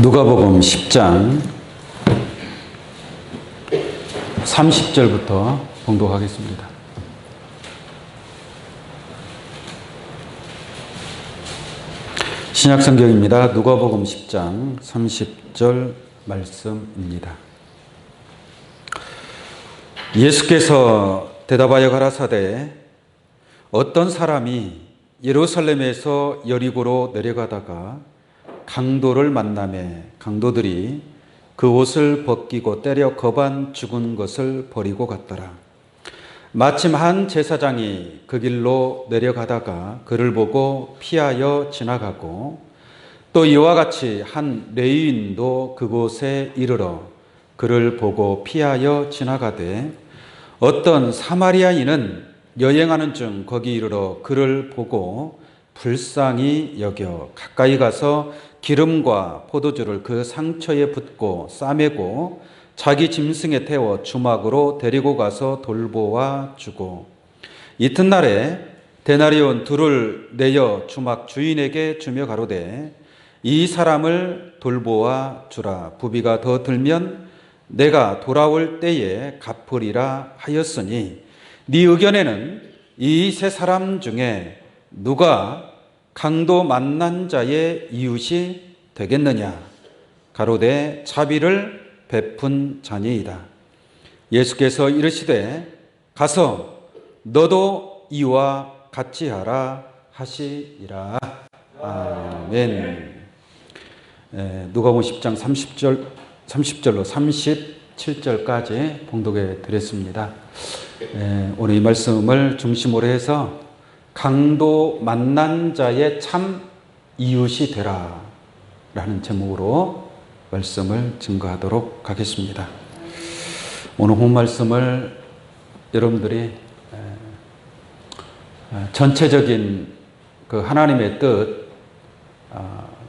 누가복음 10장 30절부터 봉독하겠습니다. 신약성경입니다. 누가복음 10장 30절 말씀입니다. 예수께서 대답하여 가라사대 어떤 사람이 예루살렘에서 여리고로 내려가다가 강도를 만나매 강도들이 그 옷을 벗기고 때려 거반 죽은 것을 버리고 갔더라. 마침 한 제사장이 그 길로 내려가다가 그를 보고 피하여 지나가고 또 이와 같이 한 레위인도 그곳에 이르러 그를 보고 피하여 지나가되 어떤 사마리아인은 여행하는 중 거기 이르러 그를 보고 불쌍히 여겨 가까이 가서 기름과 포도주를 그 상처에 붓고 싸매고 자기 짐승에 태워 주막으로 데리고 가서 돌보아 주고 이튿날에 데나리온 둘을 내어 주막 주인에게 주며 가로되 이 사람을 돌보아 주라. 부비가 더 들면 내가 돌아올 때에 갚으리라 하였으니 네 의견에는 이 세 사람 중에 누가 강도 만난 자의 이웃이 되겠느냐? 가로되 자비를 베푼 자니이다. 예수께서 이르시되 가서 너도 이와 같이 하라 하시리라. 아멘. 누가복음 10장 30절로 37절까지 봉독해 드렸습니다. 오늘 이 말씀을 중심으로 해서 강도 만난 자의 참 이웃이 되라 라는 제목으로 말씀을 증거하도록 하겠습니다. 오늘 본 말씀을 여러분들이 전체적인 그 하나님의 뜻,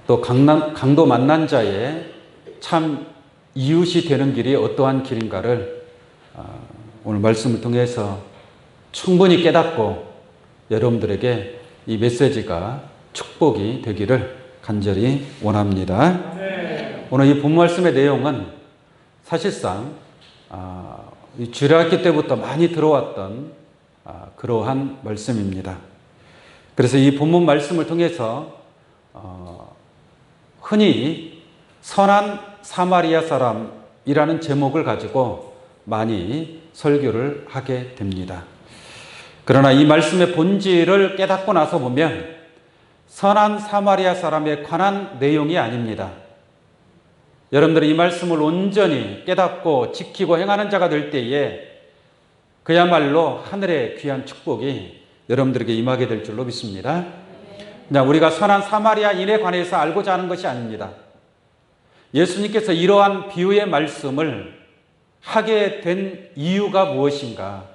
또 강도 만난 자의 참 이웃이 되는 길이 어떠한 길인가를 오늘 말씀을 통해서 충분히 깨닫고 여러분들에게 이 메시지가 축복이 되기를 간절히 원합니다. 오늘 이 본 말씀의 내용은 사실상 주일학기 때부터 많이 들어왔던 그러한 말씀입니다. 그래서 이 본문 말씀을 통해서 흔히 선한 사마리아 사람이라는 제목을 가지고 많이 설교를 하게 됩니다. 그러나 이 말씀의 본질을 깨닫고 나서 보면 선한 사마리아 사람에 관한 내용이 아닙니다. 여러분들이 이 말씀을 온전히 깨닫고 지키고 행하는 자가 될 때에 그야말로 하늘의 귀한 축복이 여러분들에게 임하게 될 줄로 믿습니다. 그냥 우리가 선한 사마리아인에 관해서 알고자 하는 것이 아닙니다. 예수님께서 이러한 비유의 말씀을 하게 된 이유가 무엇인가?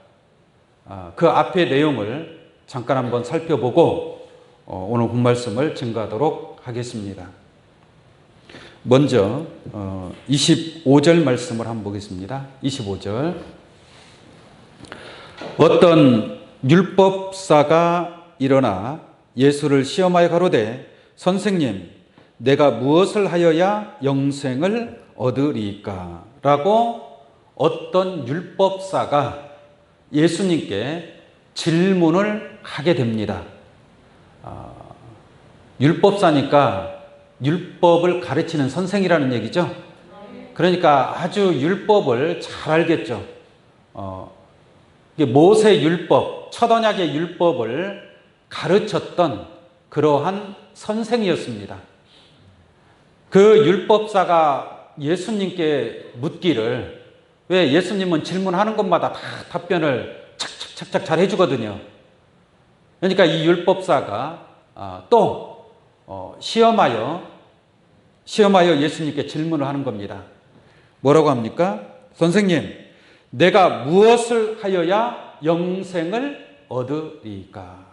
그 앞의 내용을 잠깐 한번 살펴보고 오늘 본 말씀을 증거하도록 하겠습니다. 먼저 25절 말씀을 한번 보겠습니다. 25절 어떤 율법사가 일어나 예수를 시험하여 가로되 선생님 내가 무엇을 하여야 영생을 얻으리까? 라고 어떤 율법사가 예수님께 질문을 하게 됩니다. 율법사니까 율법을 가르치는 선생이라는 얘기죠. 그러니까 아주 율법을 잘 알겠죠. 모세 율법, 첫 언약의 율법을 가르쳤던 그러한 선생이었습니다. 그 율법사가 예수님께 묻기를 왜 예수님은 질문하는 것마다 다 답변을 착착착착 잘 해주거든요. 그러니까 이 율법사가 또 시험하여 예수님께 질문을 하는 겁니다. 뭐라고 합니까? 선생님, 내가 무엇을 하여야 영생을 얻으리까?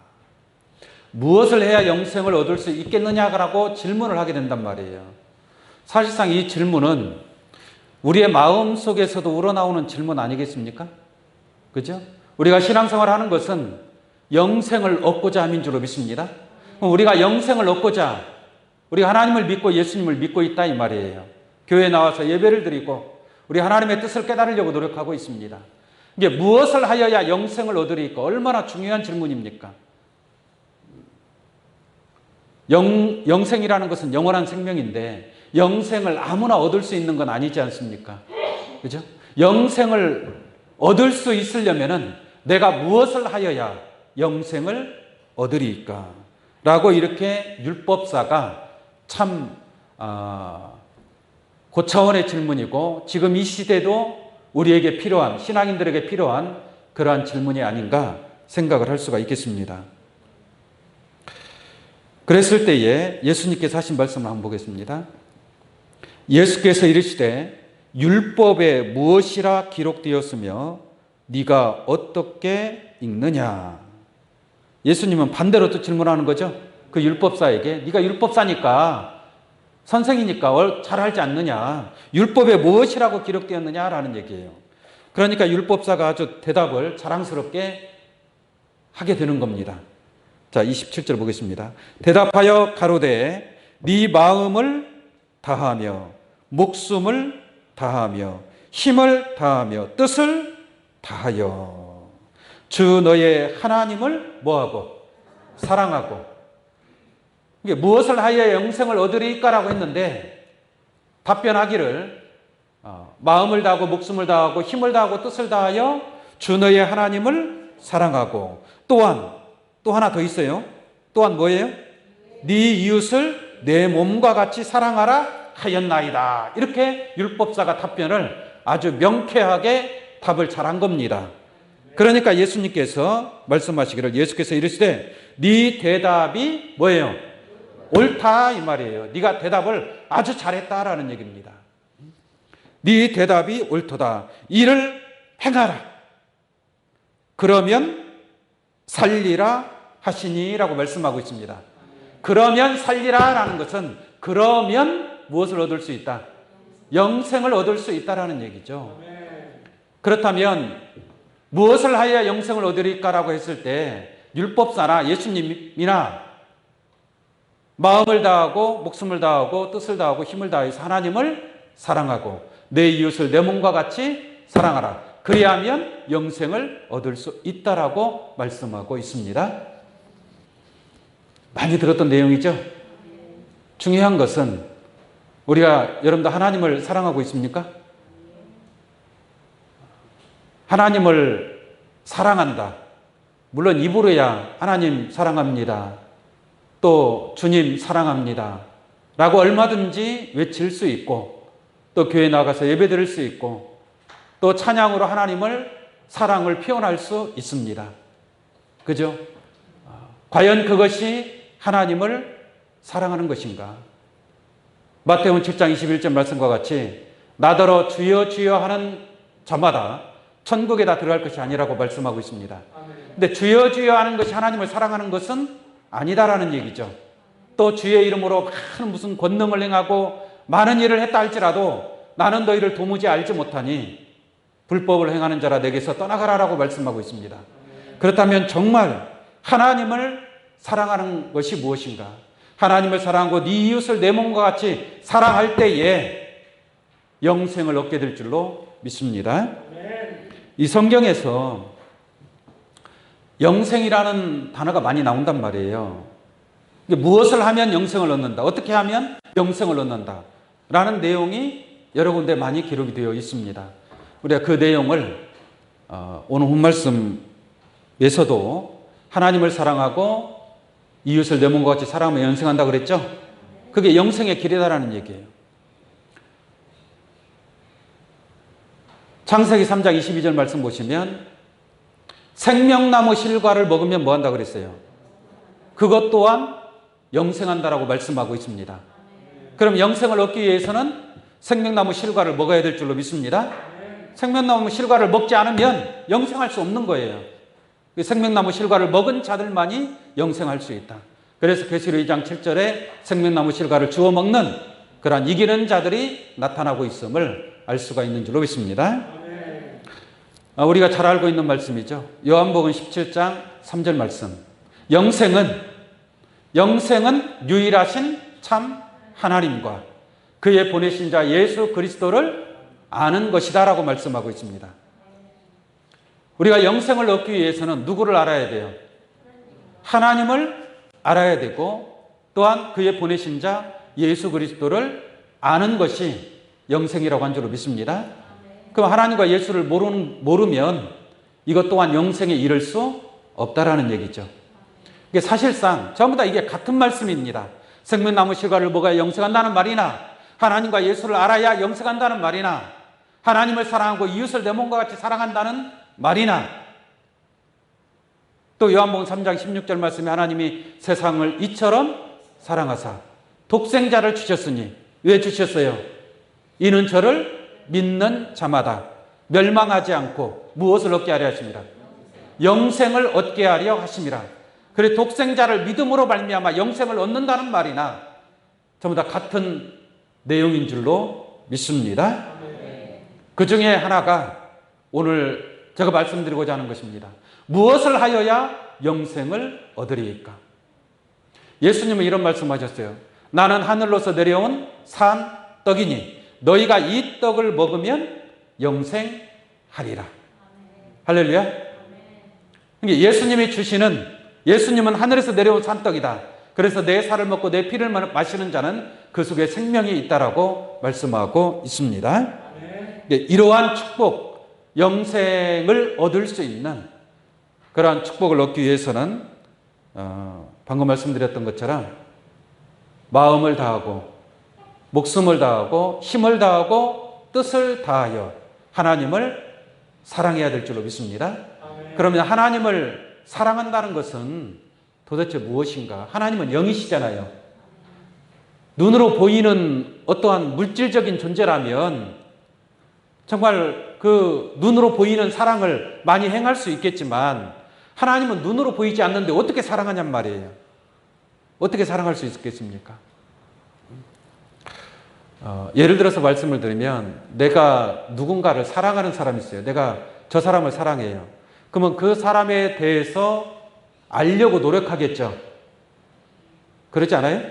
무엇을 해야 영생을 얻을 수 있겠느냐라고 질문을 하게 된단 말이에요. 사실상 이 질문은 우리의 마음 속에서도 우러나오는 질문 아니겠습니까? 그죠? 우리가 신앙생활을 하는 것은 영생을 얻고자 함인 줄로 믿습니다. 우리가 영생을 얻고자 우리 하나님을 믿고 예수님을 믿고 있다 이 말이에요. 교회에 나와서 예배를 드리고 우리 하나님의 뜻을 깨달으려고 노력하고 있습니다. 이게 무엇을 하여야 영생을 얻으리까? 얼마나 중요한 질문입니까? 영생이라는 것은 영원한 생명인데 영생을 아무나 얻을 수 있는 건 아니지 않습니까? 그죠? 영생을 얻을 수 있으려면은 내가 무엇을 하여야 영생을 얻으리까? 라고 이렇게 율법사가 참 고차원의 질문이고 지금 이 시대도 우리에게 필요한, 신앙인들에게 필요한 그러한 질문이 아닌가 생각을 할 수가 있겠습니다. 그랬을 때에 예수님께서 하신 말씀을 한번 보겠습니다. 예수께서 이르시되 율법에 무엇이라 기록되었으며 네가 어떻게 읽느냐. 예수님은 반대로 또 질문하는 거죠. 그 율법사에게 네가 율법사니까 선생이니까 잘 알지 않느냐. 율법에 무엇이라고 기록되었느냐라는 얘기예요. 그러니까 율법사가 아주 대답을 자랑스럽게 하게 되는 겁니다. 자, 27절 보겠습니다. 대답하여 가로되 네 마음을 다하며 목숨을 다하며 힘을 다하며 뜻을 다하여 주 너의 하나님을 뭐하고? 사랑하고. 이게 무엇을 하여 영생을 얻으리까라고 했는데 답변하기를 마음을 다하고 목숨을 다하고 힘을 다하고 뜻을 다하여 주 너의 하나님을 사랑하고 또한 또 하나 더 있어요. 또한 뭐예요? 네 이웃을 내 몸과 같이 사랑하라 하였나이다. 이렇게 율법사가 답변을 아주 명쾌하게 답을 잘한 겁니다. 그러니까 예수님께서 말씀하시기를 예수께서 이르시되 네 대답이 뭐예요? 옳다 이 말이에요. 네가 대답을 아주 잘했다라는 얘기입니다. 네 대답이 옳도다. 이를 행하라. 그러면 살리라 하시니라고 말씀하고 있습니다. 그러면 살리라라는 것은 그러면 무엇을 얻을 수 있다? 영생을 얻을 수 있다라는 얘기죠. 그렇다면 무엇을 하여야 영생을 얻으리까라고 했을 때 율법사나 예수님이나 마음을 다하고 목숨을 다하고 뜻을 다하고 힘을 다해서 하나님을 사랑하고 내 이웃을 내 몸과 같이 사랑하라. 그리하면 영생을 얻을 수 있다라고 말씀하고 있습니다. 많이 들었던 내용이죠. 중요한 것은 우리가 여러분도 하나님을 사랑하고 있습니까? 하나님을 사랑한다. 물론 입으로야 하나님 사랑합니다. 또 주님 사랑합니다. 라고 얼마든지 외칠 수 있고 또 교회 나가서 예배 드릴 수 있고 또 찬양으로 하나님을 사랑을 표현할 수 있습니다. 그죠? 과연 그것이 하나님을 사랑하는 것인가? 마태복음 7장 21절 말씀과 같이 나더러 주여 주여 하는 자마다 천국에 다 들어갈 것이 아니라고 말씀하고 있습니다. 근데 주여 주여 하는 것이 하나님을 사랑하는 것은 아니다라는 얘기죠. 또 주의 이름으로 많은 무슨 권능을 행하고 많은 일을 했다 할지라도 나는 너희를 도무지 알지 못하니 불법을 행하는 자라 내게서 떠나가라라고 말씀하고 있습니다. 그렇다면 정말 하나님을 사랑하는 것이 무엇인가? 하나님을 사랑하고 네 이웃을 내 몸과 같이 사랑할 때에 영생을 얻게 될 줄로 믿습니다. 이 성경에서 영생이라는 단어가 많이 나온단 말이에요. 무엇을 하면 영생을 얻는다, 어떻게 하면 영생을 얻는다 라는 내용이 여러 군데 많이 기록이 되어 있습니다. 우리가 그 내용을 오늘 본말씀에서도 하나님을 사랑하고 이웃을 내 몸과 같이 사랑하며 영생한다고 그랬죠? 그게 영생의 길이다라는 얘기예요. 창세기 3장 22절 말씀 보시면 생명나무 실과를 먹으면 뭐 한다고 그랬어요? 그것 또한 영생한다라고 말씀하고 있습니다. 그럼 영생을 얻기 위해서는 생명나무 실과를 먹어야 될 줄로 믿습니다. 생명나무 실과를 먹지 않으면 영생할 수 없는 거예요. 생명나무 실과를 먹은 자들만이 영생할 수 있다. 그래서 계시록 2장 7절에 생명나무 실과를 주워 먹는 그러한 이기는 자들이 나타나고 있음을 알 수가 있는 줄로 믿습니다. 우리가 잘 알고 있는 말씀이죠. 요한복음 17장 3절 말씀. 영생은 유일하신 참 하나님과 그의 보내신 자 예수 그리스도를 아는 것이다 라고 말씀하고 있습니다. 우리가 영생을 얻기 위해서는 누구를 알아야 돼요? 하나님을 알아야 되고 또한 그의 보내신 자 예수 그리스도를 아는 것이 영생이라고 한 줄로 믿습니다. 그럼 하나님과 예수를 모르면 이것 또한 영생에 이를 수 없다라는 얘기죠. 이게 사실상 전부 다 이게 같은 말씀입니다. 생명나무 실과를 먹어야 영생한다는 말이나 하나님과 예수를 알아야 영생한다는 말이나 하나님을 사랑하고 이웃을 내 몸과 같이 사랑한다는 말이나 또 요한복음 3장 16절 말씀에 하나님이 세상을 이처럼 사랑하사 독생자를 주셨으니 왜 주셨어요? 이는 저를 믿는 자마다 멸망하지 않고 무엇을 얻게 하려 하십니다. 영생을 얻게 하려 하심이라. 그래 독생자를 믿음으로 말미암아 영생을 얻는다는 말이나 전부 다 같은 내용인 줄로 믿습니다. 그 중에 하나가 오늘 제가 말씀드리고자 하는 것입니다. 무엇을 하여야 영생을 얻으리이까? 예수님은 이런 말씀하셨어요. 나는 하늘로서 내려온 산 떡이니 너희가 이 떡을 먹으면 영생하리라. 할렐루야. 예수님은 하늘에서 내려온 산떡이다. 그래서 내 살을 먹고 내 피를 마시는 자는 그 속에 생명이 있다라고 말씀하고 있습니다. 이러한 축복, 영생을 얻을 수 있는 그러한 축복을 얻기 위해서는 방금 말씀드렸던 것처럼 마음을 다하고 목숨을 다하고 힘을 다하고 뜻을 다하여 하나님을 사랑해야 될 줄로 믿습니다. 그러면 하나님을 사랑한다는 것은 도대체 무엇인가? 하나님은 영이시잖아요. 눈으로 보이는 어떠한 물질적인 존재라면 정말 그 눈으로 보이는 사랑을 많이 행할 수 있겠지만 하나님은 눈으로 보이지 않는데 어떻게 사랑하냔 말이에요. 어떻게 사랑할 수 있겠습니까? 예를 들어서 말씀을 드리면 내가 누군가를 사랑하는 사람이 있어요. 내가 저 사람을 사랑해요. 그러면 그 사람에 대해서 알려고 노력하겠죠. 그렇지 않아요?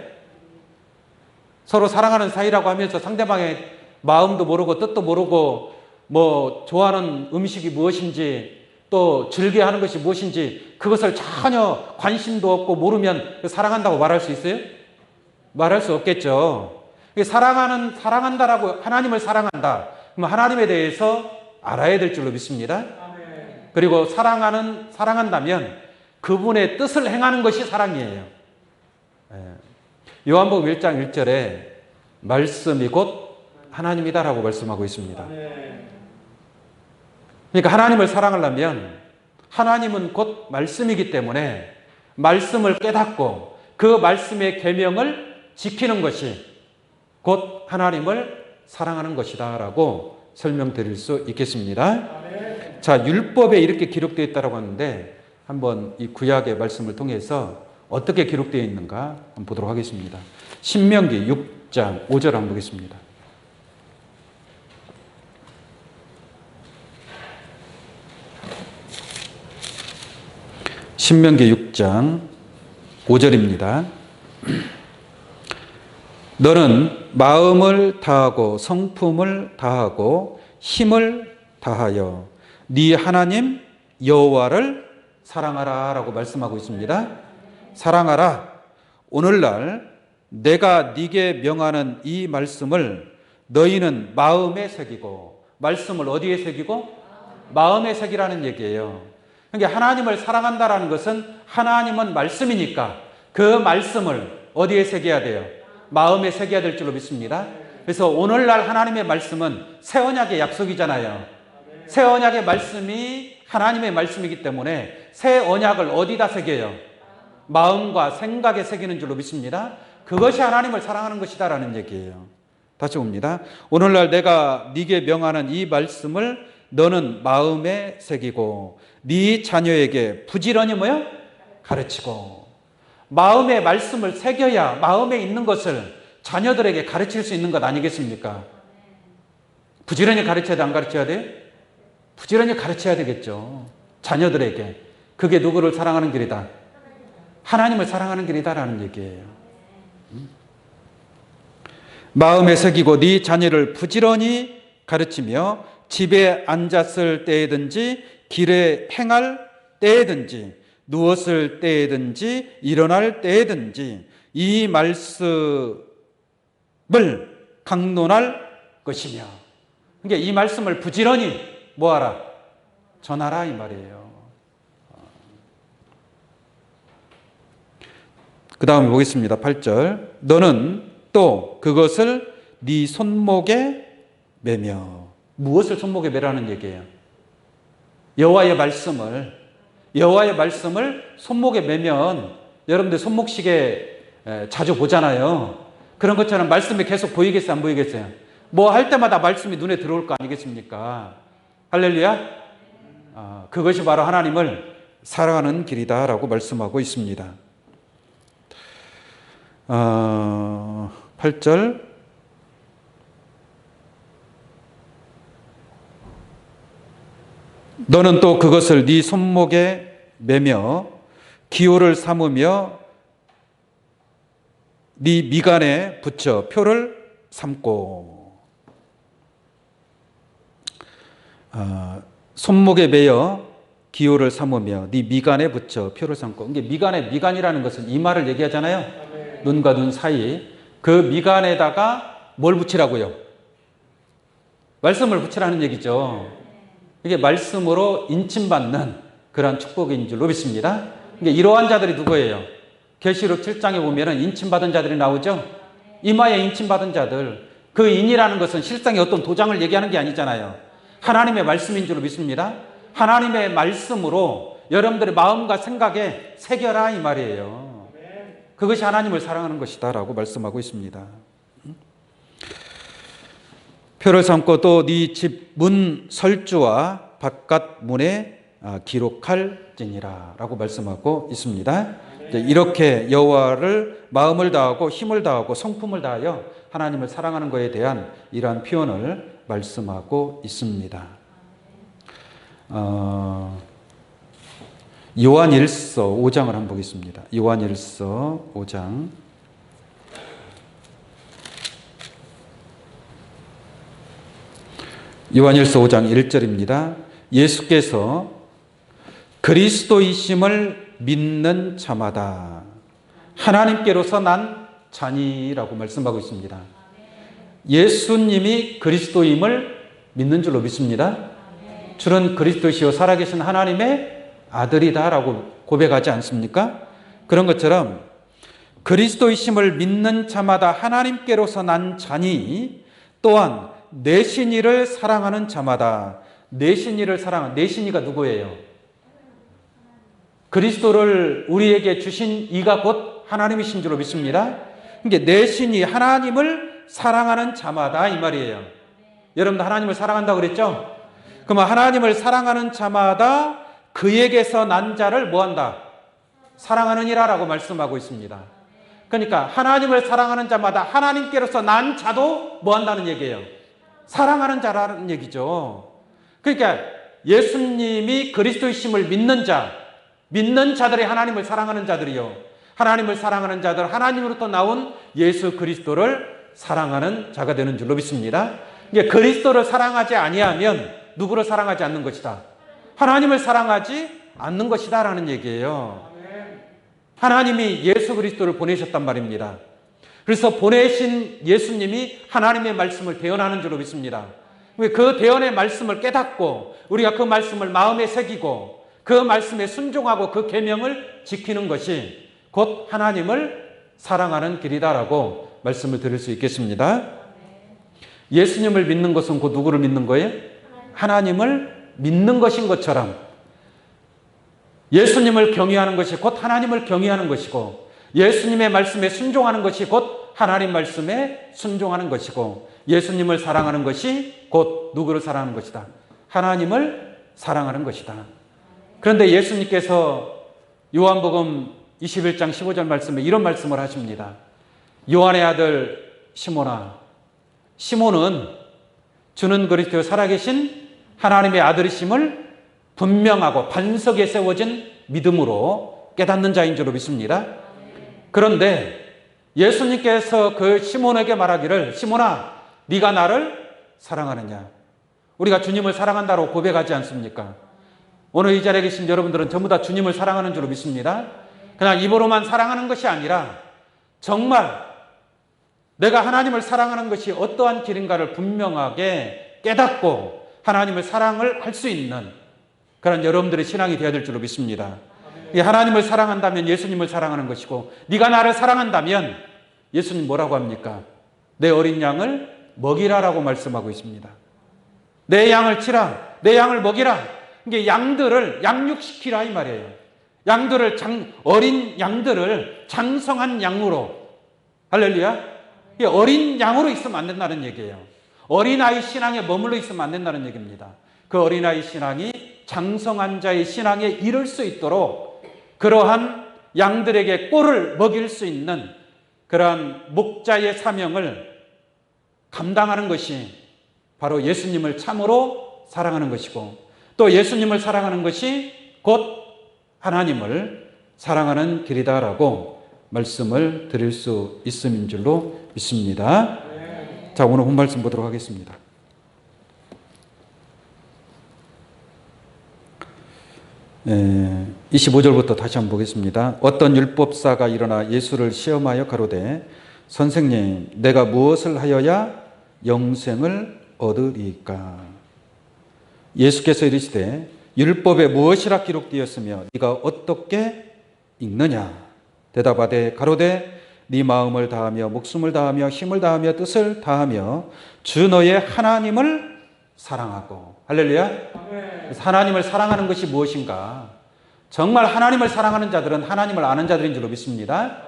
서로 사랑하는 사이라고 하면서 상대방의 마음도 모르고 뜻도 모르고 뭐 좋아하는 음식이 무엇인지 또 즐겨하는 것이 무엇인지 그것을 전혀 관심도 없고 모르면 사랑한다고 말할 수 있어요? 말할 수 없겠죠. 사랑한다라고 하나님을 사랑한다. 그럼 하나님에 대해서 알아야 될 줄로 믿습니다. 그리고 사랑한다면 그분의 뜻을 행하는 것이 사랑이에요. 요한복음 1장 1절에 말씀이 곧 하나님이다라고 말씀하고 있습니다. 그러니까 하나님을 사랑하려면 하나님은 곧 말씀이기 때문에 말씀을 깨닫고 그 말씀의 계명을 지키는 것이 곧 하나님을 사랑하는 것이다 라고 설명드릴 수 있겠습니다. 자, 율법에 이렇게 기록되어 있다고 하는데 한번 이 구약의 말씀을 통해서 어떻게 기록되어 있는가 한번 보도록 하겠습니다. 신명기 6장 5절 한번 보겠습니다. 신명기 6장 5절입니다. 너는 마음을 다하고 성품을 다하고 힘을 다하여 네 하나님 여호와를 사랑하라 라고 말씀하고 있습니다. 사랑하라. 오늘날 내가 네게 명하는 이 말씀을 너희는 마음에 새기고, 말씀을 어디에 새기고? 마음에 새기라는 얘기예요. 그러니까 하나님을 사랑한다라는 것은 하나님은 말씀이니까 그 말씀을 어디에 새겨야 돼요? 마음에 새겨야 될 줄로 믿습니다. 그래서 오늘날 하나님의 말씀은 새 언약의 약속이잖아요. 새 언약의 말씀이 하나님의 말씀이기 때문에 새 언약을 어디다 새겨요? 마음과 생각에 새기는 줄로 믿습니다. 그것이 하나님을 사랑하는 것이다라는 얘기예요. 다시 봅니다. 오늘날 내가 네게 명하는 이 말씀을 너는 마음에 새기고 네 자녀에게 부지런히 뭐요? 가르치고. 마음에 말씀을 새겨야 마음에 있는 것을 자녀들에게 가르칠 수 있는 것 아니겠습니까? 부지런히 가르쳐야 돼, 안 가르쳐야 돼? 부지런히 가르쳐야 되겠죠. 자녀들에게. 그게 누구를 사랑하는 길이다? 하나님을 사랑하는 길이다라는 얘기예요. 마음에 새기고 네 자녀를 부지런히 가르치며 집에 앉았을 때에든지 길에 행할 때에든지 누웠을 때에든지 일어날 때에든지 이 말씀을 강론할 것이며, 그러니까 이 말씀을 부지런히 뭐하라? 전하라 이 말이에요. 그 다음에 보겠습니다. 8절. 너는 또 그것을 네 손목에 매며. 무엇을 손목에 매라는 얘기예요? 여호와의 말씀을 손목에 매면, 여러분들 손목시계 자주 보잖아요. 그런 것처럼 말씀이 계속 보이겠어요, 안 보이겠어요? 뭐 할 때마다 말씀이 눈에 들어올 거 아니겠습니까? 할렐루야. 그것이 바로 하나님을 사랑하는 길이다라고 말씀하고 있습니다. 8절. 너는 또 그것을 네 손목에 매며 기호를 삼으며 네 미간에 붙여 표를 삼고. 손목에 매여 기호를 삼으며 네 미간에 붙여 표를 삼고. 이게 미간이라는 것은 이마를 얘기하잖아요. 눈과 눈 사이. 그 미간에다가 뭘 붙이라고요? 말씀을 붙이라는 얘기죠. 이게 말씀으로 인침받는 그러한 축복인 줄로 믿습니다. 이게 이러한 자들이 누구예요? 계시록 7장에 보면은 인침받은 자들이 나오죠. 이마에 인침받은 자들. 그 인이라는 것은 실상의 어떤 도장을 얘기하는 게 아니잖아요. 하나님의 말씀인 줄로 믿습니다. 하나님의 말씀으로 여러분들의 마음과 생각에 새겨라 이 말이에요. 그것이 하나님을 사랑하는 것이다 라고 말씀하고 있습니다. 표를 삼고 또 네 집 문 설주와 바깥 문에 기록할지니라 라고 말씀하고 있습니다. 이렇게 여호와를 마음을 다하고 힘을 다하고 성품을 다하여 하나님을 사랑하는 것에 대한 이러한 표현을 말씀하고 있습니다. 요한일서 5장을 한번 보겠습니다. 요한일서 5장. 요한일서 5장 1절입니다. 예수께서 그리스도이심을 믿는 자마다 하나님께로서 난 자니라고 말씀하고 있습니다. 예수님이 그리스도임을 믿는 줄로 믿습니다. 주는 그리스도시요 살아계신 하나님의 아들이다라고 고백하지 않습니까? 그런 것처럼 그리스도이심을 믿는 자마다 하나님께로서 난 자니, 또한 내신이를 사랑하는 자마다. 내신이를 사랑하는, 내신이가 누구예요? 그리스도를 우리에게 주신 이가 곧 하나님이신 줄로 믿습니다. 그러니까 내신이 하나님을 사랑하는 자마다 이 말이에요. 여러분도 하나님을 사랑한다고 그랬죠? 그러면 하나님을 사랑하는 자마다 그에게서 난 자를 뭐한다? 사랑하느니라 라고 말씀하고 있습니다. 그러니까 하나님을 사랑하는 자마다 하나님께로서 난 자도 뭐한다는 얘기예요? 사랑하는 자라는 얘기죠. 그러니까 예수님이 그리스도이심을 믿는 자, 믿는 자들이 하나님을 사랑하는 자들이요, 하나님을 사랑하는 자들, 하나님으로부터 나온 예수 그리스도를 사랑하는 자가 되는 줄로 믿습니다. 이게 그리스도를 사랑하지 아니하면 누구를 사랑하지 않는 것이다? 하나님을 사랑하지 않는 것이다 라는 얘기예요. 하나님이 예수 그리스도를 보내셨단 말입니다. 그래서 보내신 예수님이 하나님의 말씀을 대언하는 줄로 믿습니다. 그 대언의 말씀을 깨닫고 우리가 그 말씀을 마음에 새기고 그 말씀에 순종하고 그 계명을 지키는 것이 곧 하나님을 사랑하는 길이다라고 말씀을 드릴 수 있겠습니다. 예수님을 믿는 것은 곧 누구를 믿는 거예요? 하나님을 믿는 것인 것처럼 예수님을 경외하는 것이 곧 하나님을 경외하는 것이고, 예수님의 말씀에 순종하는 것이 곧 하나님 말씀에 순종하는 것이고, 예수님을 사랑하는 것이 곧 누구를 사랑하는 것이다? 하나님을 사랑하는 것이다. 그런데 예수님께서 요한복음 21장 15절 말씀에 이런 말씀을 하십니다. 요한의 아들 시몬아, 시몬은 주는 그리스도 살아계신 하나님의 아들이심을 분명하고 반석에 세워진 믿음으로 깨닫는 자인 줄로 믿습니다. 그런데 예수님께서 그 시몬에게 말하기를 시몬아 네가 나를 사랑하느냐. 우리가 주님을 사랑한다고 고백하지 않습니까? 오늘 이 자리에 계신 여러분들은 전부 다 주님을 사랑하는 줄로 믿습니다. 그냥 입으로만 사랑하는 것이 아니라 정말 내가 하나님을 사랑하는 것이 어떠한 길인가를 분명하게 깨닫고 하나님을 사랑을 할 수 있는 그런 여러분들의 신앙이 되어야 될 줄로 믿습니다. 하나님을 사랑한다면 예수님을 사랑하는 것이고 네가 나를 사랑한다면 예수님 뭐라고 합니까? 내 어린 양을 먹이라라고 말씀하고 있습니다. 내 양을 치라, 내 양을 먹이라. 이게 양들을 양육시키라 이 말이에요. 어린 양들을 장성한 양으로, 할렐루야. 어린 양으로 있으면 안 된다는 얘기예요. 어린아이 신앙에 머물러 있으면 안 된다는 얘기입니다. 그 어린아이 신앙이 장성한 자의 신앙에 이를 수 있도록 그러한 양들에게 꼴을 먹일 수 있는 그러한 목자의 사명을 감당하는 것이 바로 예수님을 참으로 사랑하는 것이고, 또 예수님을 사랑하는 것이 곧 하나님을 사랑하는 길이다라고 말씀을 드릴 수 있음인 줄로 믿습니다. 자, 오늘 본 말씀 보도록 하겠습니다. 25절부터 다시 한번 보겠습니다. 어떤 율법사가 일어나 예수를 시험하여 가로되 선생님 내가 무엇을 하여야 영생을 얻으리까? 예수께서 이르시되 율법에 무엇이라 기록되었으며 네가 어떻게 읽느냐? 대답하되 가로되 네 마음을 다하며 목숨을 다하며 힘을 다하며 뜻을 다하며 주 너의 하나님을 사랑하고. 할렐루야. 그래서 하나님을 사랑하는 것이 무엇인가? 정말 하나님을 사랑하는 자들은 하나님을 아는 자들인 줄로 믿습니다.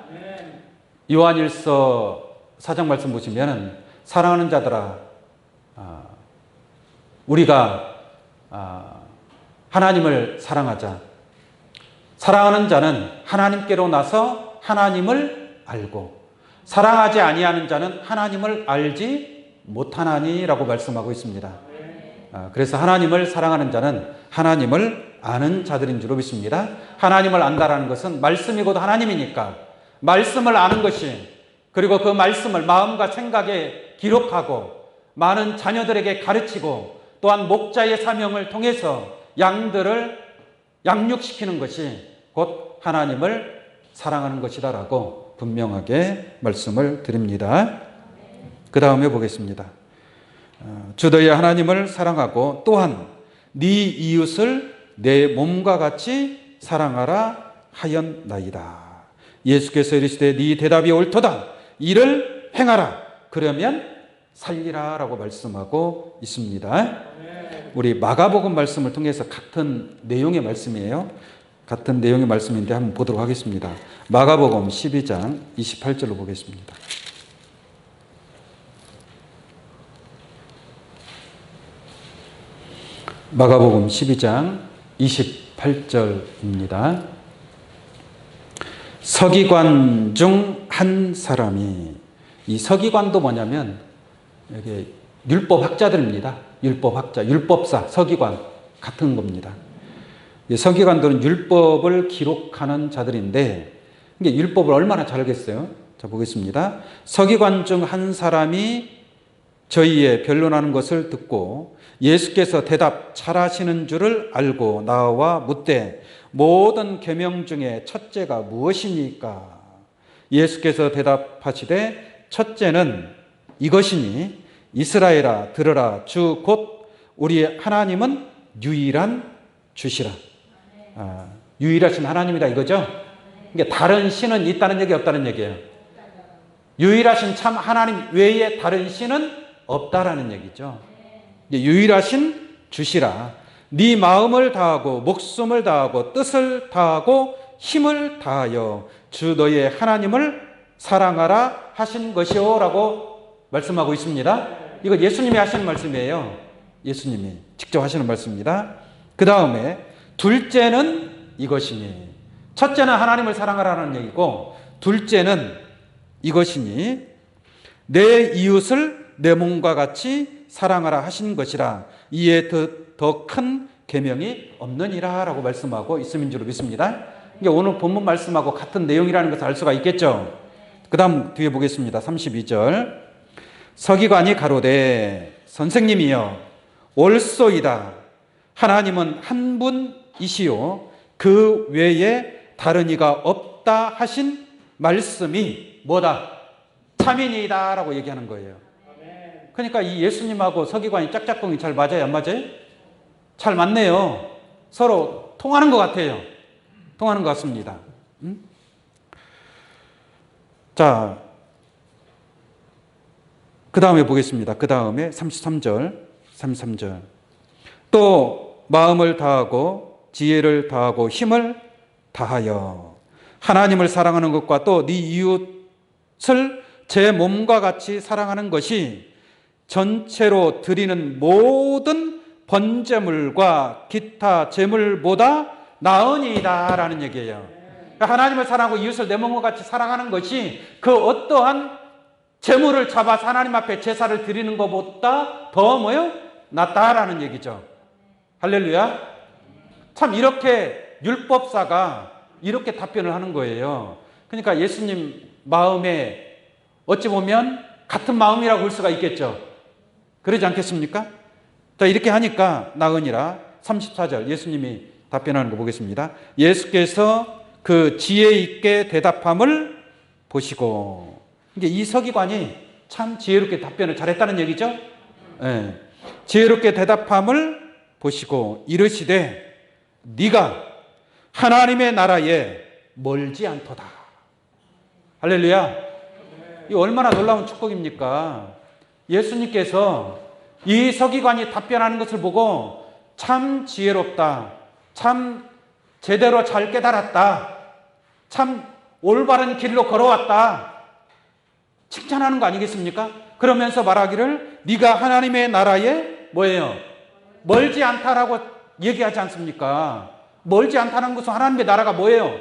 요한일서 4장 말씀 보시면 사랑하는 자들아 우리가 하나님을 사랑하자. 사랑하는 자는 하나님께로 나서 하나님을 알고 사랑하지 아니하는 자는 하나님을 알지 못하나니라고 말씀하고 있습니다. 그래서 하나님을 사랑하는 자는 하나님을 아는 자들인 줄로 믿습니다. 하나님을 안다라는 것은 말씀이고도 하나님이니까 말씀을 아는 것이, 그리고 그 말씀을 마음과 생각에 기록하고 많은 자녀들에게 가르치고 또한 목자의 사명을 통해서 양들을 양육시키는 것이 곧 하나님을 사랑하는 것이다라고 분명하게 말씀을 드립니다. 그 다음에 보겠습니다. 주 너의 하나님을 사랑하고 또한 네 이웃을 내 몸과 같이 사랑하라 하였나이다. 예수께서 이르시되 네 대답이 옳도다. 이를 행하라. 그러면 살리라 라고 말씀하고 있습니다. 우리 마가복음 말씀을 통해서 같은 내용의 말씀이에요. 같은 내용의 말씀인데 한번 보도록 하겠습니다. 마가복음 12장 28절로 보겠습니다. 마가복음 12장 28절입니다. 서기관 중 한 사람이, 이 서기관도 뭐냐면 여기 율법학자들입니다. 율법학자, 율법사, 서기관 같은 겁니다. 서기관들은 율법을 기록하는 자들인데 이게 율법을 얼마나 잘 알겠어요? 자, 보겠습니다. 서기관 중 한 사람이 저희의 변론하는 것을 듣고 예수께서 대답 잘하시는 줄을 알고 나와 묻되 모든 계명 중에 첫째가 무엇이니까? 예수께서 대답하시되 첫째는 이것이니 이스라엘아 들으라 주 곧 우리 하나님은 유일한 주시라. 유일하신 하나님이다 이거죠. 그러니까 다른 신은 있다는 얘기 없다는 얘기예요. 유일하신 참 하나님 외에 다른 신은 없다라는 얘기죠. 유일하신 주시라. 네 마음을 다하고 목숨을 다하고 뜻을 다하고 힘을 다하여 주 너의 하나님을 사랑하라 하신 것이요 라고 말씀하고 있습니다. 이거 예수님이 하시는 말씀이에요. 예수님이 직접 하시는 말씀입니다. 그 다음에 둘째는 이것이니, 첫째는 하나님을 사랑하라는 얘기고 둘째는 이것이니 내 이웃을 내 몸과 같이 사랑하라 하신 것이라. 이에 더 큰 계명이 없느니라 라고 말씀하고 있음인 줄로 믿습니다. 오늘 본문 말씀하고 같은 내용이라는 것을 알 수가 있겠죠. 그 다음 뒤에 보겠습니다. 32절. 서기관이 가로되 선생님이여 옳소이다. 하나님은 한 분이시요 그 외에 다른 이가 없다 하신 말씀이 뭐다? 참이니이다 라고 얘기하는 거예요. 그러니까 이 예수님하고 서기관이 짝짝꿍이 잘 맞아요? 안 맞아요? 잘 맞네요. 서로 통하는 것 같아요. 통하는 것 같습니다. 자, 그 다음에 보겠습니다. 그 다음에 33절. 또 마음을 다하고 지혜를 다하고 힘을 다하여 하나님을 사랑하는 것과 또 네 이웃을 제 몸과 같이 사랑하는 것이 전체로 드리는 모든 번제물과 기타 제물보다 나으니이다 라는 얘기예요. 하나님을 사랑하고 이웃을 내 몸과 같이 사랑하는 것이 그 어떠한 제물을 잡아서 하나님 앞에 제사를 드리는 것보다 더 뭐요? 낫다라는 얘기죠. 할렐루야. 참 이렇게 율법사가 이렇게 답변을 하는 거예요. 그러니까 예수님 마음에 어찌 보면 같은 마음이라고 볼 수가 있겠죠. 그러지 않겠습니까? 자, 이렇게 하니까 나으니라. 34절 예수님이 답변하는 거 보겠습니다. 예수께서 그 지혜 있게 대답함을 보시고, 이게 이 서기관이 참 지혜롭게 답변을 잘했다는 얘기죠. 네. 지혜롭게 대답함을 보시고 이르시되 네가 하나님의 나라에 멀지 않도다. 할렐루야. 이 얼마나 놀라운 축복입니까? 예수님께서 이 서기관이 답변하는 것을 보고 참 지혜롭다, 참 제대로 잘 깨달았다, 참 올바른 길로 걸어왔다 칭찬하는 거 아니겠습니까? 그러면서 말하기를 네가 하나님의 나라에 뭐예요? 멀지 않다라고 얘기하지 않습니까? 멀지 않다는 것은 하나님의 나라가 뭐예요?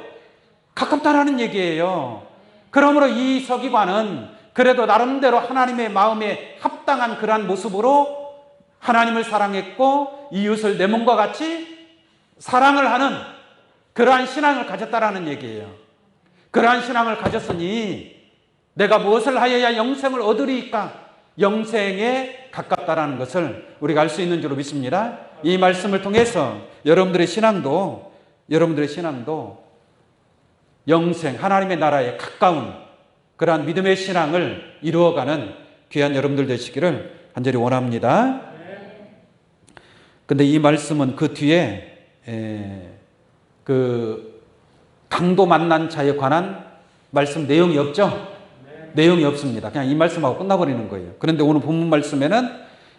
가깝다라는 얘기예요. 그러므로 이 서기관은 그래도 나름대로 하나님의 마음에 합당한 그러한 모습으로 하나님을 사랑했고 이웃을 내 몸과 같이 사랑을 하는 그러한 신앙을 가졌다라는 얘기예요. 그러한 신앙을 가졌으니 내가 무엇을 하여야 영생을 얻으리이까? 영생에 가깝다라는 것을 우리가 알 수 있는 줄로 믿습니다. 이 말씀을 통해서 여러분들의 신앙도 영생, 하나님의 나라에 가까운 그러한 믿음의 신앙을 이루어가는 귀한 여러분들 되시기를 간절히 원합니다. 근데 이 말씀은 그 뒤에 그 강도 만난 자에 관한 말씀 내용이 없죠? 내용이 없습니다. 그냥 이 말씀하고 끝나버리는 거예요. 그런데 오늘 본문 말씀에는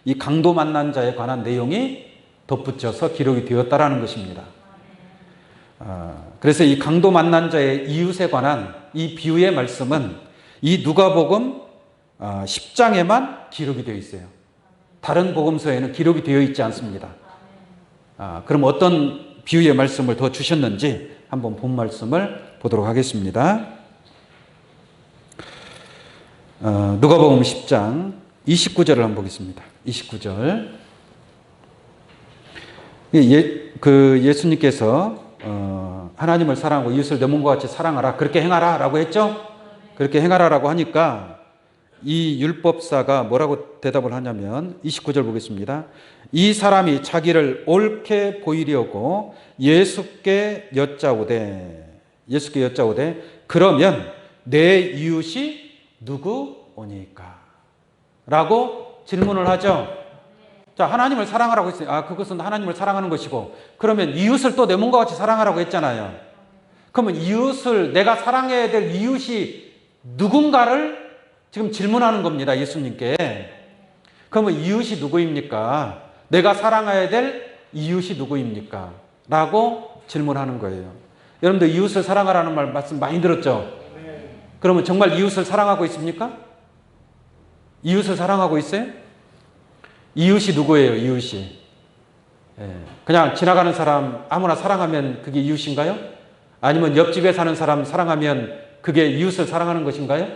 이 강도 만난 자에 관한 내용이 덧붙여서 기록이 되었다라는 것입니다. 그래서 이 강도 만난 자의 이웃에 관한 이 비유의 말씀은 이 누가복음 10장에만 기록이 되어 있어요. 다른 복음서에는 기록이 되어 있지 않습니다. 그럼 어떤 비유의 말씀을 더 주셨는지 한번 본 말씀을 보도록 하겠습니다. 누가복음 10장 29절을 한번 보겠습니다. 29절. 예수님께서 하나님을 사랑하고 이웃을 내 몸과 같이 사랑하라, 그렇게 행하라 라고 했죠. 그렇게 행하라 라고 하니까 이 율법사가 뭐라고 대답을 하냐면 29절 보겠습니다. 이 사람이 자기를 옳게 보이려고 예수께 여짜오되 그러면 내 이웃이 누구오니까? 라고 질문을 하죠. 자, 하나님을 사랑하라고 했어요. 그것은 하나님을 사랑하는 것이고, 그러면 이웃을 또 내 몸과 같이 사랑하라고 했잖아요. 그러면 이웃을, 내가 사랑해야 될 이웃이 누군가를 지금 질문하는 겁니다. 예수님께. 그러면 이웃이 누구입니까? 내가 사랑해야 될 이웃이 누구입니까? 라고 질문하는 거예요. 여러분들 이웃을 사랑하라는 말씀 많이 들었죠? 그러면 정말 이웃을 사랑하고 있습니까? 이웃을 사랑하고 있어요? 이웃이 누구예요? 이웃이. 그냥 지나가는 사람 아무나 사랑하면 그게 이웃인가요? 아니면 옆집에 사는 사람 사랑하면 그게 이웃을 사랑하는 것인가요?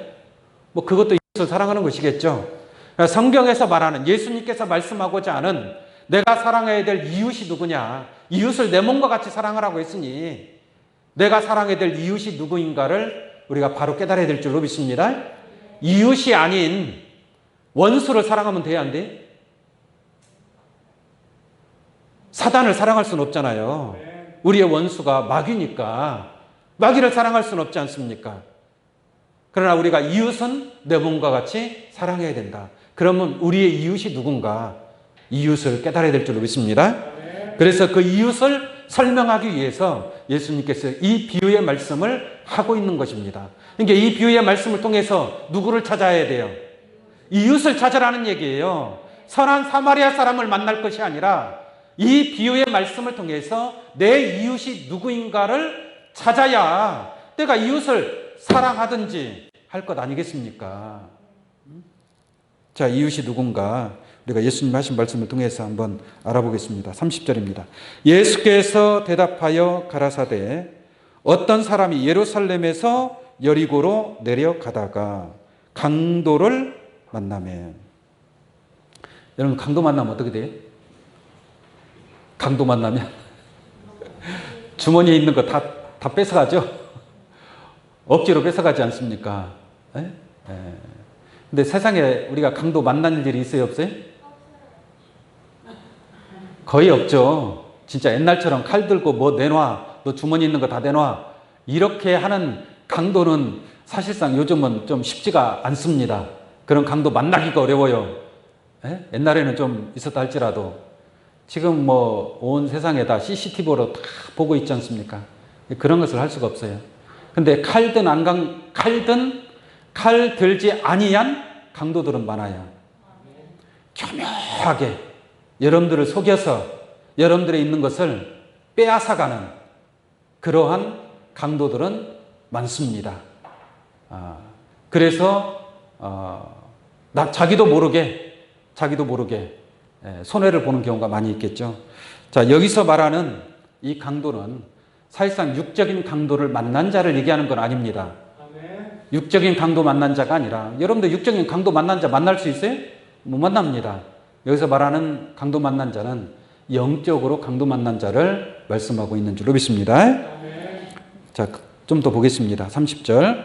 뭐 그것도 이웃을 사랑하는 것이겠죠. 그러니까 성경에서 말하는, 예수님께서 말씀하고자 하는 내가 사랑해야 될 이웃이 누구냐? 이웃을 내 몸과 같이 사랑하라고 했으니 내가 사랑해야 될 이웃이 누구인가를 우리가 바로 깨달아야 될 줄로 믿습니다. 이웃이 아닌 원수를 사랑하면 돼야 안 돼? 사단을 사랑할 수는 없잖아요. 우리의 원수가 마귀니까 마귀를 사랑할 수는 없지 않습니까? 그러나 우리가 이웃은 내 몸과 같이 사랑해야 된다. 그러면 우리의 이웃이 누군가 이웃을 깨달아야 될 줄로 믿습니다. 그래서 그 이웃을 설명하기 위해서 예수님께서 이 비유의 말씀을 하고 있는 것입니다. 그러니까 이 비유의 말씀을 통해서 누구를 찾아야 돼요? 이웃을 찾으라는 얘기예요. 선한 사마리아 사람을 만날 것이 아니라 이 비유의 말씀을 통해서 내 이웃이 누구인가를 찾아야 내가 이웃을 사랑하든지 할 것 아니겠습니까? 자, 이웃이 누군가 우리가 예수님 하신 말씀을 통해서 한번 알아보겠습니다. 30절입니다. 예수께서 대답하여 가라사대 어떤 사람이 예루살렘에서 여리고로 내려가다가 강도를 만나면, 여러분 강도 만나면 어떻게 돼요? 강도 만나면 주머니에 있는 거 다 뺏어가죠? 억지로 뺏어가지 않습니까? 근데 세상에 우리가 강도 만난 일이 있어요, 없어요? 거의 없죠. 진짜 옛날처럼 칼 들고 뭐 내놔, 너 주머니 있는 거 다 내놔, 이렇게 하는 강도는 사실상 요즘은 좀 쉽지가 않습니다. 그런 강도 만나기가 어려워요. 옛날에는 좀 있었다 할지라도 지금 뭐 온 세상에 다 CCTV로 다 보고 있지 않습니까? 그런 것을 할 수가 없어요. 근데 칼 들지 아니한 강도들은 많아요. 교묘하게 여러분들을 속여서 여러분들의 있는 것을 빼앗아가는 그러한 강도들은 많습니다. 그래서 자기도 모르게 손해를 보는 경우가 많이 있겠죠. 자, 여기서 말하는 이 강도는 사실상 육적인 강도를 만난 자를 얘기하는 건 아닙니다. 육적인 강도 만난 자가 아니라, 여러분들 육적인 강도 만난 자 만날 수 있어요? 못 만납니다. 여기서 말하는 강도 만난 자는 영적으로 강도 만난 자를 말씀하고 있는 줄로 믿습니다. 자, 좀 더 보겠습니다. 30절.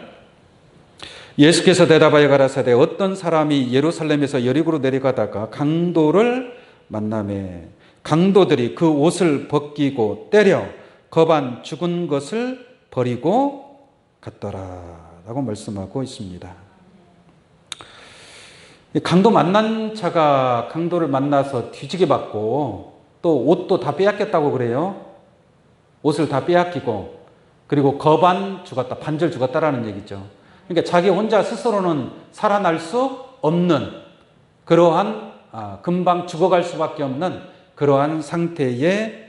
예수께서 대답하여 가라사대 어떤 사람이 예루살렘에서 여리고로 내려가다가 강도를 만나매 강도들이 그 옷을 벗기고 때려 거반 죽은 것을 버리고 갔더라 라고 말씀하고 있습니다. 강도 만난 자가 강도를 만나서 뒤지게 받고 또 옷도 다 빼앗겼다고 그래요. 옷을 다 빼앗기고 그리고 거반 죽었다, 반절 죽었다라는 얘기죠. 그러니까 자기 혼자 스스로는 살아날 수 없는 그러한 금방 죽어갈 수밖에 없는 그러한 상태의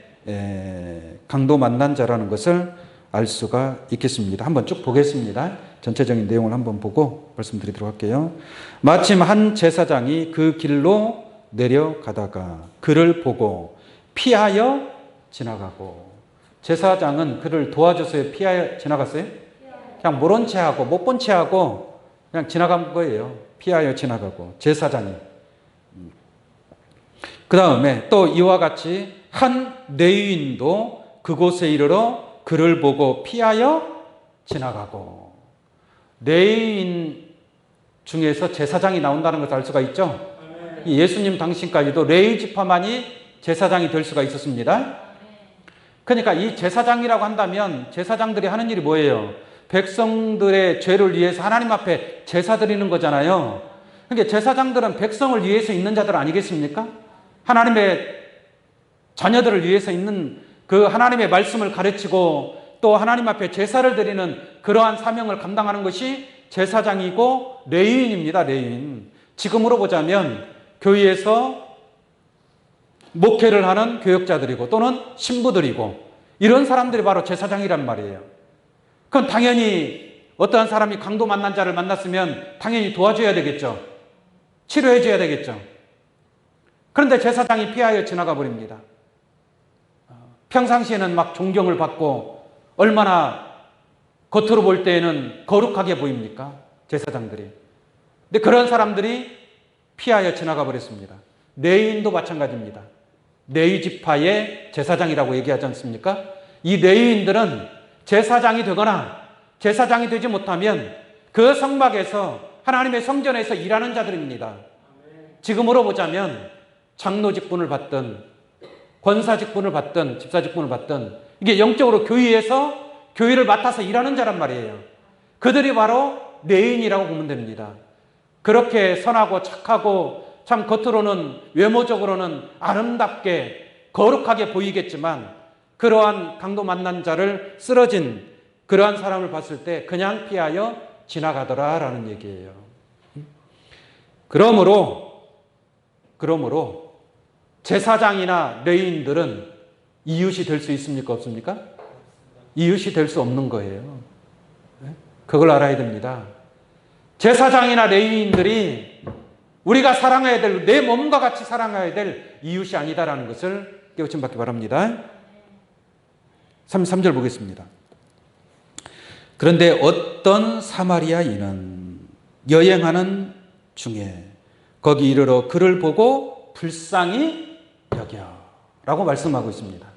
강도 만난 자라는 것을 알 수가 있겠습니다. 한번 쭉 보겠습니다. 전체적인 내용을 한번 보고 말씀드리도록 할게요. 마침 한 제사장이 그 길로 내려가다가 그를 보고 피하여 지나가고, 제사장은 그를 도와줘서 피하여 지나갔어요? 그냥 모른 체하고 못 본 체하고 그냥 지나간 거예요. 피하여 지나가고, 제사장이. 그 다음에 또 이와 같이 한 레위인도 그곳에 이르러 그를 보고 피하여 지나가고. 레위인 중에서 제사장이 나온다는 것을 알 수가 있죠. 예수님 당시까지도 레위 지파만이 제사장이 될 수가 있었습니다. 그러니까 이 제사장이라고 한다면 제사장들이 하는 일이 뭐예요? 백성들의 죄를 위해서 하나님 앞에 제사 드리는 거잖아요. 그러니까 제사장들은 백성을 위해서 있는 자들 아니겠습니까? 하나님의 자녀들을 위해서 있는 그 하나님의 말씀을 가르치고 또 하나님 앞에 제사를 드리는 그러한 사명을 감당하는 것이 제사장이고 레위인입니다. 레위인. 지금으로 보자면 교회에서 목회를 하는 교역자들이고 또는 신부들이고 이런 사람들이 바로 제사장이란 말이에요. 그럼 당연히 어떠한 사람이 강도 만난 자를 만났으면 당연히 도와줘야 되겠죠. 치료해줘야 되겠죠. 그런데 제사장이 피하여 지나가 버립니다. 평상시에는 막 존경을 받고 얼마나 겉으로 볼 때에는 거룩하게 보입니까? 제사장들이. 근데 그런 사람들이 피하여 지나가 버렸습니다. 레위인도 마찬가지입니다. 레위 지파의 제사장이라고 얘기하지 않습니까? 이 레위인들은 제사장이 되거나 제사장이 되지 못하면 그 성막에서 하나님의 성전에서 일하는 자들입니다. 지금으로 보자면 장로 직분을 받든 권사 직분을 받든 집사 직분을 받든 이게 영적으로 교회에서 교회를 맡아서 일하는 자란 말이에요. 그들이 바로 레인이라고 보면 됩니다. 그렇게 선하고 착하고 참 겉으로는 외모적으로는 아름답게 거룩하게 보이겠지만 그러한 강도 만난 자를 쓰러진 그러한 사람을 봤을 때 그냥 피하여 지나가더라라는 얘기예요. 그러므로 제사장이나 레위인들은 이웃이 될 수 있습니까? 없습니까? 이웃이 될 수 없는 거예요. 그걸 알아야 됩니다. 제사장이나 레위인들이 우리가 사랑해야 될, 내 몸과 같이 사랑해야 될 이웃이 아니다라는 것을 깨우침 받기 바랍니다. 33절 보겠습니다. 그런데 어떤 사마리아인은 여행하는 중에 거기 이르러 그를 보고 불쌍히 여겨라고 말씀하고 있습니다.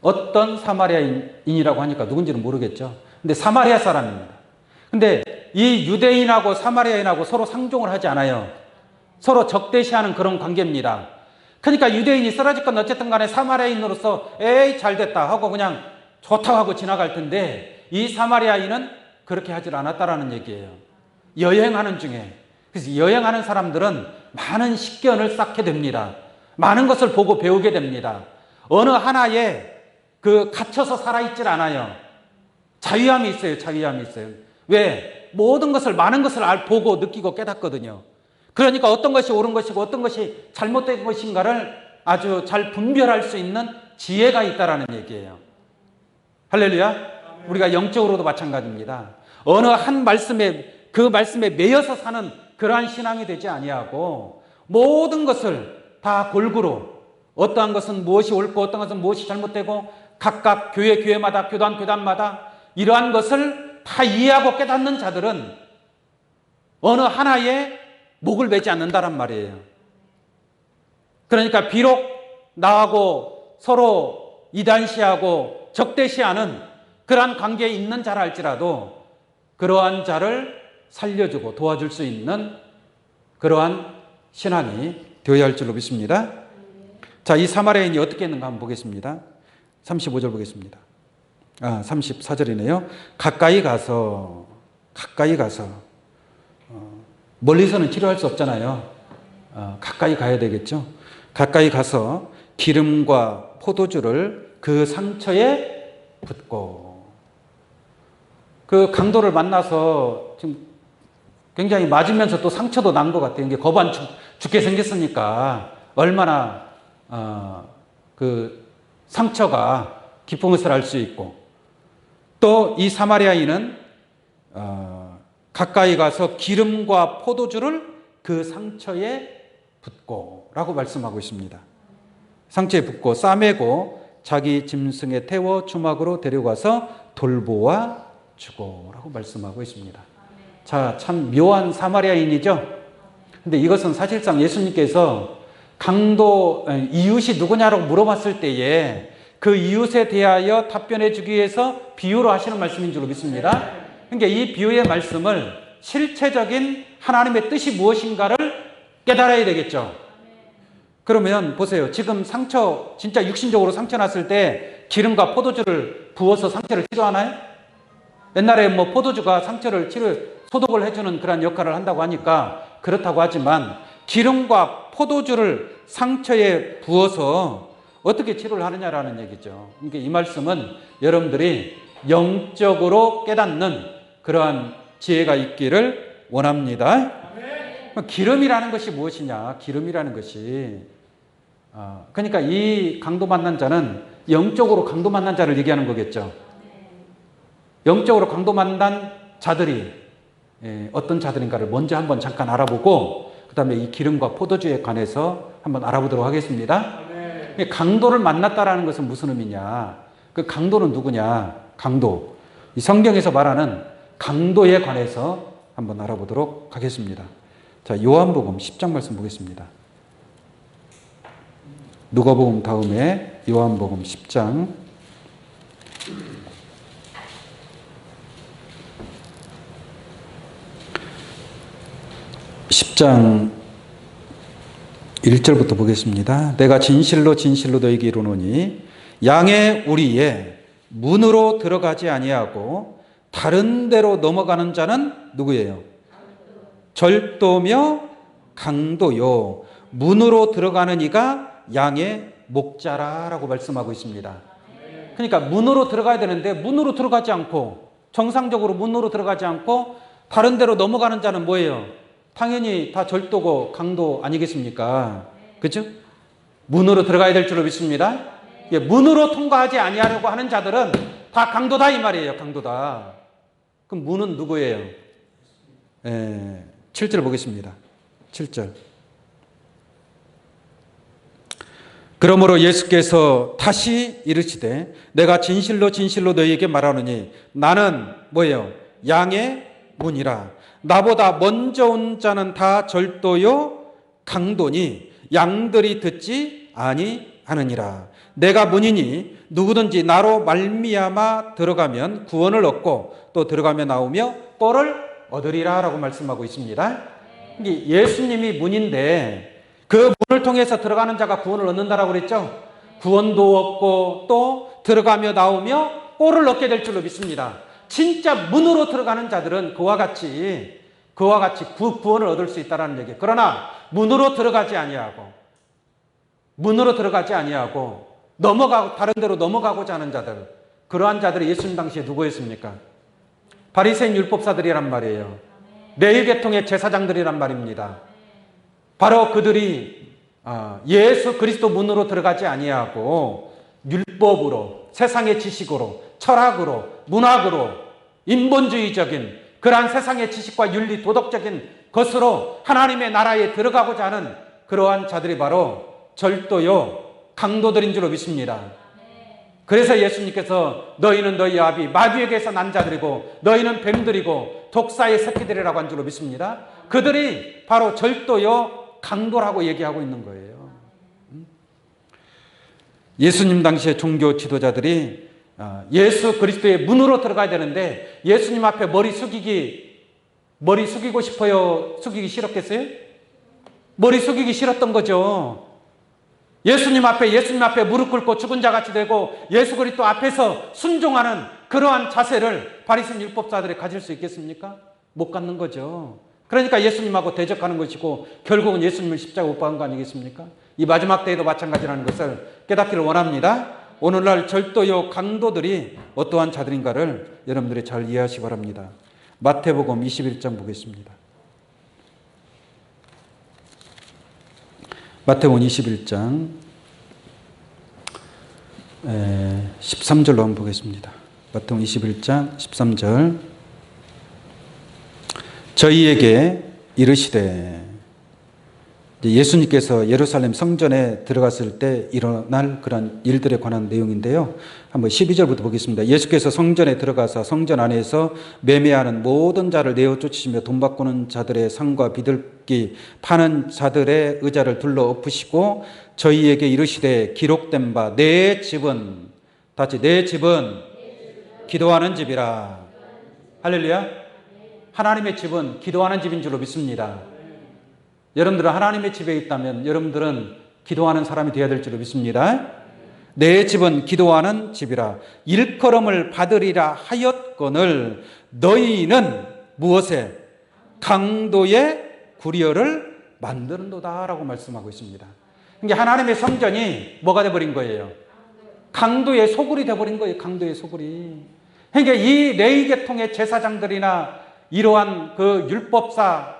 어떤 사마리아인이라고 하니까 누군지는 모르겠죠. 근데 사마리아 사람입니다. 근데 이 유대인하고 사마리아인하고 서로 상종을 하지 않아요. 서로 적대시하는 그런 관계입니다. 그러니까 유대인이 쓰러질 건 어쨌든 간에 사마리아인으로서 에이 잘됐다 하고 그냥 좋다고 하고 지나갈 텐데 이 사마리아인은 그렇게 하질 않았다라는 얘기예요. 여행하는 중에. 그래서 여행하는 사람들은 많은 식견을 쌓게 됩니다. 많은 것을 보고 배우게 됩니다. 어느 하나에 갇혀서 살아있질 않아요. 자유함이 있어요. 자유함이 있어요. 왜? 모든 것을, 많은 것을 보고 느끼고 깨닫거든요. 그러니까 어떤 것이 옳은 것이고 어떤 것이 잘못된 것인가를 아주 잘 분별할 수 있는 지혜가 있다라는 얘기예요. 할렐루야. 우리가 영적으로도 마찬가지입니다. 어느 한 말씀에, 그 말씀에 매여서 사는 그러한 신앙이 되지 아니하고 모든 것을 다 골고루 어떠한 것은 무엇이 옳고 어떤 것은 무엇이 잘못되고 각각 교회마다 교단마다 이러한 것을 다 이해하고 깨닫는 자들은 어느 하나에 목을 매지 않는다란 말이에요. 그러니까 비록 나하고 서로 이단시하고 적대시하는 그러한 관계에 있는 자라 할지라도 그러한 자를 살려주고 도와줄 수 있는 그러한 신앙이 되어야 할 줄로 믿습니다. 자, 이 사마리아인이 어떻게 했는가 한번 보겠습니다. 35절 보겠습니다. 34절이네요. 가까이 가서 멀리서는 치료할 수 없잖아요. 가까이 가야 되겠죠. 가까이 가서 기름과 포도주를 그 상처에 붓고, 그 강도를 만나서 지금 굉장히 맞으면서 또 상처도 난 것 같아요. 이게 거반 죽게 생겼으니까 얼마나 그 상처가 깊은 것을 알 수 있고, 또 이 사마리아인은 가까이 가서 기름과 포도주를 그 상처에 붓고 라고 말씀하고 있습니다. 상처에 붓고 싸매고 자기 짐승에 태워 주막으로 데려가서 돌보아 주고 라고 말씀하고 있습니다. 자, 참 묘한 사마리아인이죠. 근데 이것은 사실상 예수님께서 강도 이웃이 누구냐라고 물어봤을 때에 그 이웃에 대하여 답변해 주기 위해서 비유로 하시는 말씀인 줄로 믿습니다. 그러니까 이 비유의 말씀을 실체적인 하나님의 뜻이 무엇인가를 깨달아야 되겠죠. 그러면 보세요. 지금 상처, 진짜 육신적으로 상처 났을 때 기름과 포도주를 부어서 상처를 치료하나요? 옛날에 뭐 포도주가 상처를 소독을 해주는 그런 역할을 한다고 하니까 그렇다고 하지만 기름과 포도주를 상처에 부어서 어떻게 치료를 하느냐라는 얘기죠. 그러니까 이 말씀은 여러분들이 영적으로 깨닫는 그러한 지혜가 있기를 원합니다. 기름이라는 것이 무엇이냐? 기름이라는 것이 그러니까 이 강도 만난 자는 영적으로 강도 만난 자를 얘기하는 거겠죠. 영적으로 강도 만난 자들이 어떤 자들인가를 먼저 한번 잠깐 알아보고 그 다음에 이 기름과 포도주에 관해서 한번 알아보도록 하겠습니다. 강도를 만났다라는 것은 무슨 의미냐? 그 강도는 누구냐? 강도. 이 성경에서 말하는 강도에 관해서 한번 알아보도록 하겠습니다. 자, 요한복음 10장 말씀 보겠습니다. 누가복음 다음에 요한복음 10장 10장 1절부터 보겠습니다. 내가 진실로 진실로 너희에게 이르노니 양의 우리에 문으로 들어가지 아니하고 다른 데로 넘어가는 자는 누구예요? 절도며 강도요. 문으로 들어가는 이가 양의 목자라라고 말씀하고 있습니다. 그러니까 문으로 들어가야 되는데 문으로 들어가지 않고 정상적으로 문으로 들어가지 않고 다른 데로 넘어가는 자는 뭐예요? 당연히 다 절도고 강도 아니겠습니까? 그렇죠? 문으로 들어가야 될 줄로 믿습니다. 문으로 통과하지 아니하려고 하는 자들은 다 강도다 이 말이에요. 강도다. 그럼 문은 누구예요? 7절 보겠습니다. 7절. 그러므로 예수께서 다시 이르시되 내가 진실로 진실로 너희에게 말하노니 나는 뭐예요? 양의 문이라. 나보다 먼저 온 자는 다 절도요 강도니 양들이 듣지 아니하느니라. 내가 문이니 누구든지 나로 말미암아 들어가면 구원을 얻고 또 들어가며 나오며 꼴을 얻으리라 라고 말씀하고 있습니다. 예수님이 문인데 그 문을 통해서 들어가는 자가 구원을 얻는다라고 그랬죠. 구원도 얻고 또 들어가며 나오며 꼴을 얻게 될 줄로 믿습니다. 진짜 문으로 들어가는 자들은 그와 같이 구원을 얻을 수 있다는 얘기예요. 그러나 문으로 들어가지 아니하고 넘어가고 다른 데로 넘어가고자 하는 자들, 그러한 자들이 예수님 당시에 누구였습니까? 바리새인 율법사들이란 말이에요. 레위계통의 제사장들이란 말입니다. 바로 그들이 예수 그리스도 문으로 들어가지 아니하고 율법으로, 세상의 지식으로, 철학으로, 문학으로, 인본주의적인 그러한 세상의 지식과 윤리, 도덕적인 것으로 하나님의 나라에 들어가고자 하는 그러한 자들이 바로 절도요 강도들인 줄로 믿습니다. 그래서 예수님께서 너희는 너희 아비 마귀에게서 난 자들이고 너희는 뱀들이고 독사의 새끼들이라고 한 줄로 믿습니다. 그들이 바로 절도요 강도라고 얘기하고 있는 거예요. 예수님 당시의 종교 지도자들이 예수 그리스도의 문으로 들어가야 되는데 예수님 앞에 머리 숙이고 싶어요? 숙이기 싫었겠어요? 머리 숙이기 싫었던 거죠. 예수님 앞에 무릎 꿇고 죽은 자같이 되고 예수 그리스도 앞에서 순종하는 그러한 자세를 바리새인 율법사들이 가질 수 있겠습니까? 못 갖는 거죠. 그러니까 예수님하고 대적하는 것이고 결국은 예수님을 십자가 못 박은 거 아니겠습니까? 이 마지막 때에도 마찬가지라는 것을 깨닫기를 원합니다. 오늘날 절도요 강도들이 어떠한 자들인가를 여러분들이 잘 이해하시기 바랍니다. 마태복음 21장 보겠습니다. 마태복음 21장 13절로 한번 보겠습니다. 마태복음 21장 13절. 저희에게 이르시되, 예수님께서 예루살렘 성전에 들어갔을 때 일어날 그런 일들에 관한 내용인데요. 한번 12절부터 보겠습니다. 예수께서 성전에 들어가서 성전 안에서 매매하는 모든 자를 내어 쫓으시며 돈 바꾸는 자들의 상과 비둘기 파는 자들의 의자를 둘러 엎으시고 저희에게 이르시되 기록된 바 내 집은, 다시 내 집은 기도하는 집이라. 할렐루야. 하나님의 집은 기도하는 집인 줄로 믿습니다. 여러분들은 하나님의 집에 있다면 여러분들은 기도하는 사람이 되어야 될 줄로 믿습니다. 내 집은 기도하는 집이라. 일컬음을 받으리라 하였거늘 너희는 무엇에? 강도의 구려를 만드는도다 라고 말씀하고 있습니다. 그러니까 하나님의 성전이 뭐가 되어버린 거예요? 강도의 소굴이 되어버린 거예요. 강도의 소굴이. 그러니까 이 레위계통의 제사장들이나 이러한 그 율법사,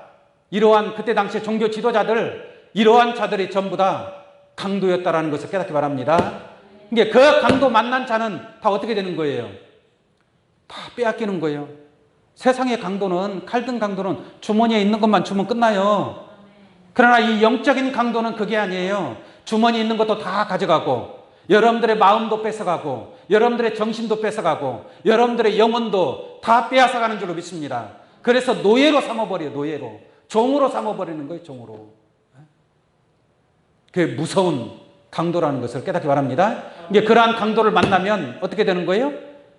이러한 그때 당시의 종교 지도자들, 이러한 자들이 전부 다 강도였다라는 것을 깨닫기 바랍니다. 그러니까 그 강도 만난 자는 다 어떻게 되는 거예요? 다 빼앗기는 거예요. 세상의 강도는, 칼든 강도는 주머니에 있는 것만 주면 끝나요. 그러나 이 영적인 강도는 그게 아니에요. 주머니에 있는 것도 다 가져가고 여러분들의 마음도 뺏어가고 여러분들의 정신도 뺏어가고 여러분들의 영혼도 다 빼앗아가는 줄로 믿습니다. 그래서 노예로 삼아버려요. 노예로. 종으로 삼아버리는 거예요. 종으로. 그게 무서운 강도라는 것을 깨닫기 바랍니다. 이게 그러한 강도를 만나면 어떻게 되는 거예요?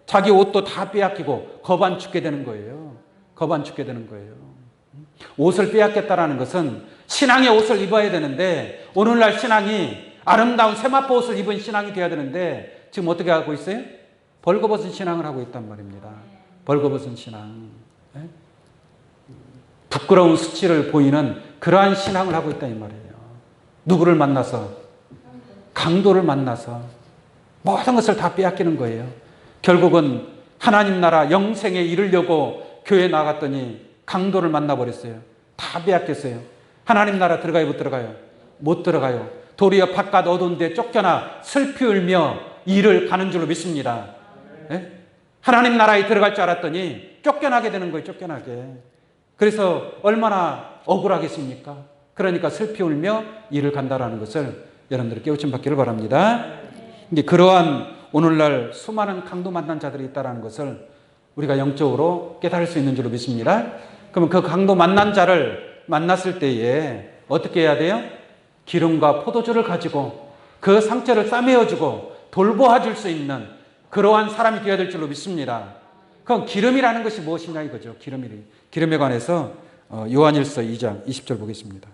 자기 옷도 다 빼앗기고 겁 안 죽게 되는 거예요. 겁 안 죽게 되는 거예요. 옷을 빼앗겠다라는 것은 신앙의 옷을 입어야 되는데, 오늘날 신앙이 아름다운 세마포 옷을 입은 신앙이 되어야 되는데 지금 어떻게 하고 있어요? 벌거벗은 신앙을 하고 있단 말입니다. 벌거벗은 신앙. 부끄러운 수치를 보이는 그러한 신앙을 하고 있다 이 말이에요. 누구를 만나서? 강도를 만나서 모든 것을 다 빼앗기는 거예요. 결국은 하나님 나라 영생에 이르려고 교회에 나갔더니 강도를 만나버렸어요. 다 빼앗겼어요. 하나님 나라 들어가요, 못 들어가요? 못 들어가요. 도리어 바깥 어두운 데 쫓겨나 슬피 울며 이를 가는 줄로 믿습니다. 네? 하나님 나라에 들어갈 줄 알았더니 쫓겨나게 되는 거예요. 쫓겨나게. 그래서 얼마나 억울하겠습니까? 그러니까 슬피 울며 이를 간다라는 것을 여러분들이 깨우침 받기를 바랍니다. 이제 그러한 오늘날 수많은 강도 만난 자들이 있다는 것을 우리가 영적으로 깨달을 수 있는 줄로 믿습니다. 그러면 그 강도 만난 자를 만났을 때에 어떻게 해야 돼요? 기름과 포도주를 가지고 그 상처를 싸매어주고 돌보아줄 수 있는 그러한 사람이 되어야 될 줄로 믿습니다. 그럼 기름이라는 것이 무엇이냐 이거죠. 기름에 관해서 요한일서 2장 20절 보겠습니다.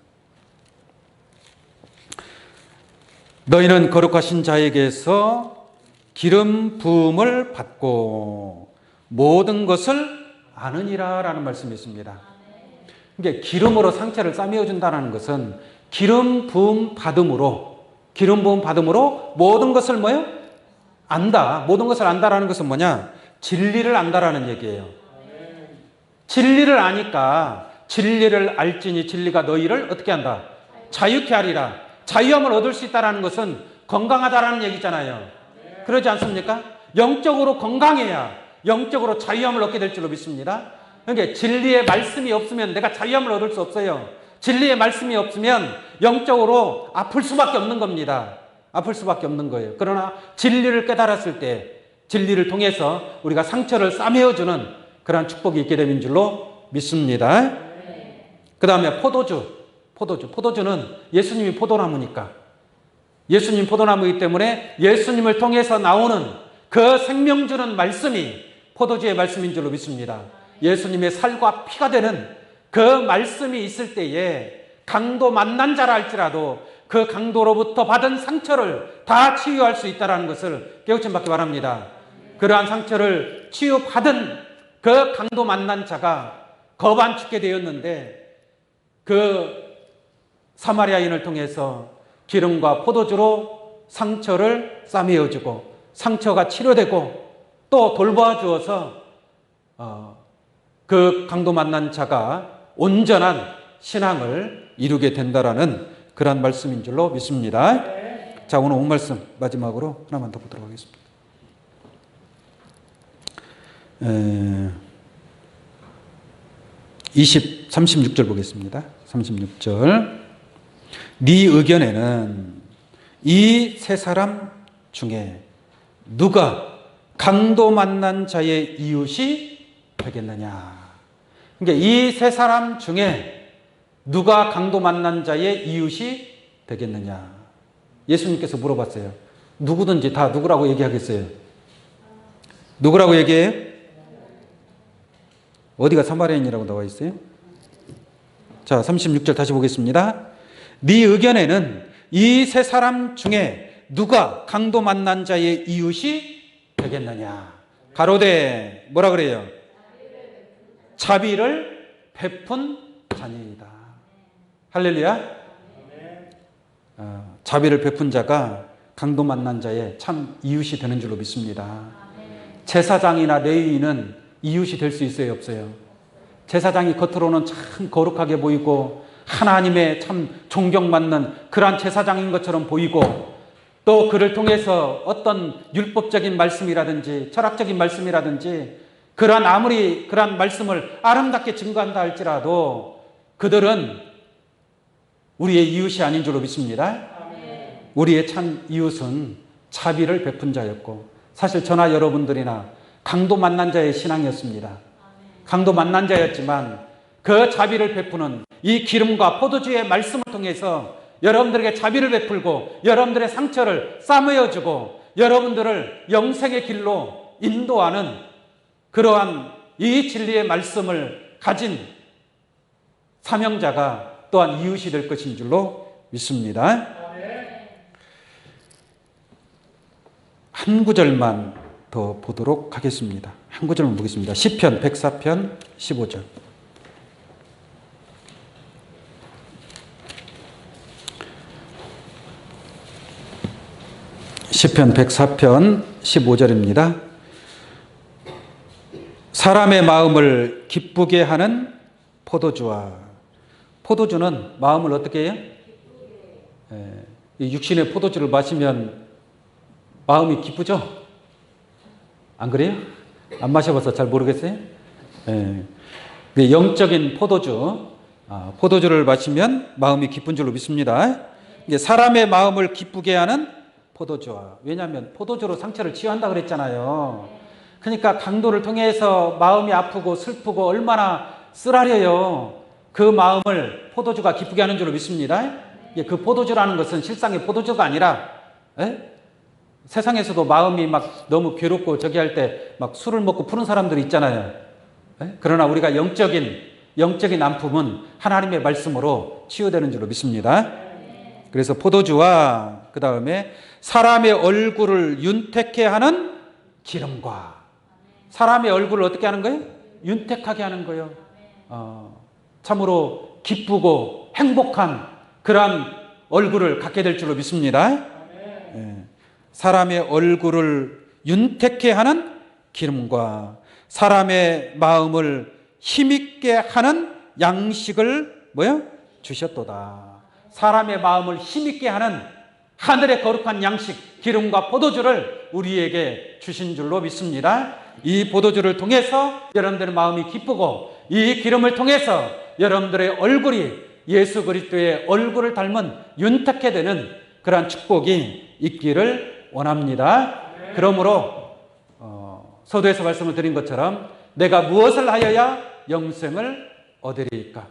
너희는 거룩하신 자에게서 기름 부음을 받고 모든 것을 아느니라 라는 말씀이 있습니다. 그러니까 기름으로 상처를 싸매어준다는 것은 기름 부음 받음으로 모든 것을 뭐예요? 안다. 모든 것을 안다라는 것은 뭐냐? 진리를 안다라는 얘기예요. 진리를 아니까 진리를 알지니 진리가 너희를 어떻게 한다? 자유케 하리라. 자유함을 얻을 수 있다는 것은 건강하다라는 얘기잖아요. 그러지 않습니까? 영적으로 건강해야 영적으로 자유함을 얻게 될 줄로 믿습니다. 그러니까 진리의 말씀이 없으면 내가 자유함을 얻을 수 없어요. 진리의 말씀이 없으면 영적으로 아플 수밖에 없는 겁니다. 아플 수밖에 없는 거예요. 그러나 진리를 깨달았을 때 진리를 통해서 우리가 상처를 싸매어주는 그러한 축복이 있게 되는 줄로 믿습니다. 그 다음에 포도주는 예수님이 포도나무니까 예수님 포도나무이기 때문에 예수님을 통해서 나오는 그 생명 주는 말씀이 포도주의 말씀인 줄로 믿습니다. 예수님의 살과 피가 되는 그 말씀이 있을 때에 강도 만난 자라 할지라도 그 강도로부터 받은 상처를 다 치유할 수 있다는 것을 깨우침 받기 바랍니다. 그러한 상처를 치유받은 그 강도 만난 자가 거반 죽게 되었는데 그 사마리아인을 통해서 기름과 포도주로 상처를 싸매어주고 상처가 치료되고 또 돌보아 주어서 그 강도 만난 자가 온전한 신앙을 이루게 된다라는 그러한 말씀인 줄로 믿습니다. 자, 오늘 온 말씀 마지막으로 하나만 더 보도록 하겠습니다. 36절 보겠습니다. 36절. 네 의견에는 이 세 사람 중에 누가 강도 만난 자의 이웃이 되겠느냐. 그러니까 이 세 사람 중에 누가 강도 만난 자의 이웃이 되겠느냐. 예수님께서 물어봤어요. 누구든지 다 누구라고 얘기하겠어요? 누구라고 얘기해요? 어디가 사마리아인이라고 나와 있어요? 자, 36절 다시 보겠습니다. 네 의견에는 이 세 사람 중에 누가 강도 만난 자의 이웃이 되겠느냐. 가로되 뭐라 그래요? 자비를 베푼 자녀이다. 할렐루야. 자비를 베푼 자가 강도 만난 자의 참 이웃이 되는 줄로 믿습니다. 제사장이나 레위인은 이웃이 될 수 있어요, 없어요? 제사장이 겉으로는 참 거룩하게 보이고 하나님의 참 존경받는 그러한 제사장인 것처럼 보이고 또 그를 통해서 어떤 율법적인 말씀이라든지 철학적인 말씀이라든지 아무리 그러한 말씀을 아름답게 증거한다 할지라도 그들은 우리의 이웃이 아닌 줄로 믿습니다. 우리의 참 이웃은 자비를 베푼 자였고 사실 저나 여러분들이나 강도 만난 자의 신앙이었습니다. 강도 만난 자였지만 그 자비를 베푸는 이 기름과 포도주의 말씀을 통해서 여러분들에게 자비를 베풀고 여러분들의 상처를 싸매어주고 여러분들을 영생의 길로 인도하는 그러한 이 진리의 말씀을 가진 사명자가 또한 이웃이 될 것인 줄로 믿습니다. 한 구절만 더 보도록 하겠습니다. 한 구절만 보겠습니다. 시편 104편 15절. 시편 104편 15절입니다. 사람의 마음을 기쁘게 하는 포도주와, 포도주는 마음을 어떻게 해요? 이 육신의 포도주를 마시면 마음이 기쁘죠? 안 그래요? 안 마셔봐서 잘 모르겠어요? 영적인 포도주, 포도주를 마시면 마음이 기쁜 줄로 믿습니다. 사람의 마음을 기쁘게 하는 포도주와, 왜냐하면 포도주로 상처를 치유한다 그랬잖아요. 그러니까 강도를 통해서 마음이 아프고 슬프고 얼마나 쓰라려요. 그 마음을 포도주가 기쁘게 하는 줄로 믿습니다. 그 포도주라는 것은 실상의 포도주가 아니라, 세상에서도 마음이 막 너무 괴롭고 저기 할 때 막 술을 먹고 푸는 사람들이 있잖아요. 그러나 우리가 영적인 아픔은 하나님의 말씀으로 치유되는 줄로 믿습니다. 그래서 포도주와 그 다음에 사람의 얼굴을 윤택해 하는 기름과, 사람의 얼굴을 어떻게 하는 거예요? 윤택하게 하는 거예요. 참으로 기쁘고 행복한 그러한 얼굴을 갖게 될 줄로 믿습니다. 사람의 얼굴을 윤택해 하는 기름과 사람의 마음을 힘있게 하는 양식을 주셨도다. 사람의 마음을 힘있게 하는 하늘의 거룩한 양식, 기름과 포도주를 우리에게 주신 줄로 믿습니다. 이 포도주를 통해서 여러분들의 마음이 기쁘고, 이 기름을 통해서 여러분들의 얼굴이 예수 그리스도의 얼굴을 닮은 윤택해 되는 그러한 축복이 있기를 원합니다. 그러므로 서두에서 말씀을 드린 것처럼 내가 무엇을 하여야 영생을 얻으리까?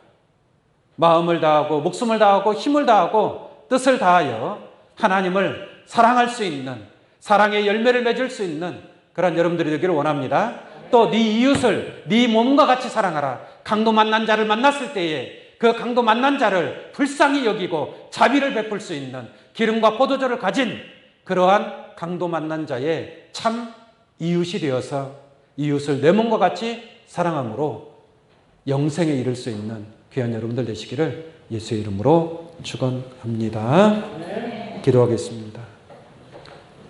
마음을 다하고 목숨을 다하고 힘을 다하고 뜻을 다하여 하나님을 사랑할 수 있는, 사랑의 열매를 맺을 수 있는 그런 여러분들이 되기를 원합니다. 또 네 이웃을 네 몸과 같이 사랑하라. 강도 만난 자를 만났을 때에 그 강도 만난 자를 불쌍히 여기고 자비를 베풀 수 있는 기름과 포도주를 가진 그러한 강도 만난 자의 참 이웃이 되어서 이웃을 내 몸과 같이 사랑함으로 영생에 이를 수 있는 귀한 여러분들 되시기를 예수의 이름으로 축원합니다. 기도하겠습니다.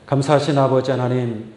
감사하신 아버지 하나님,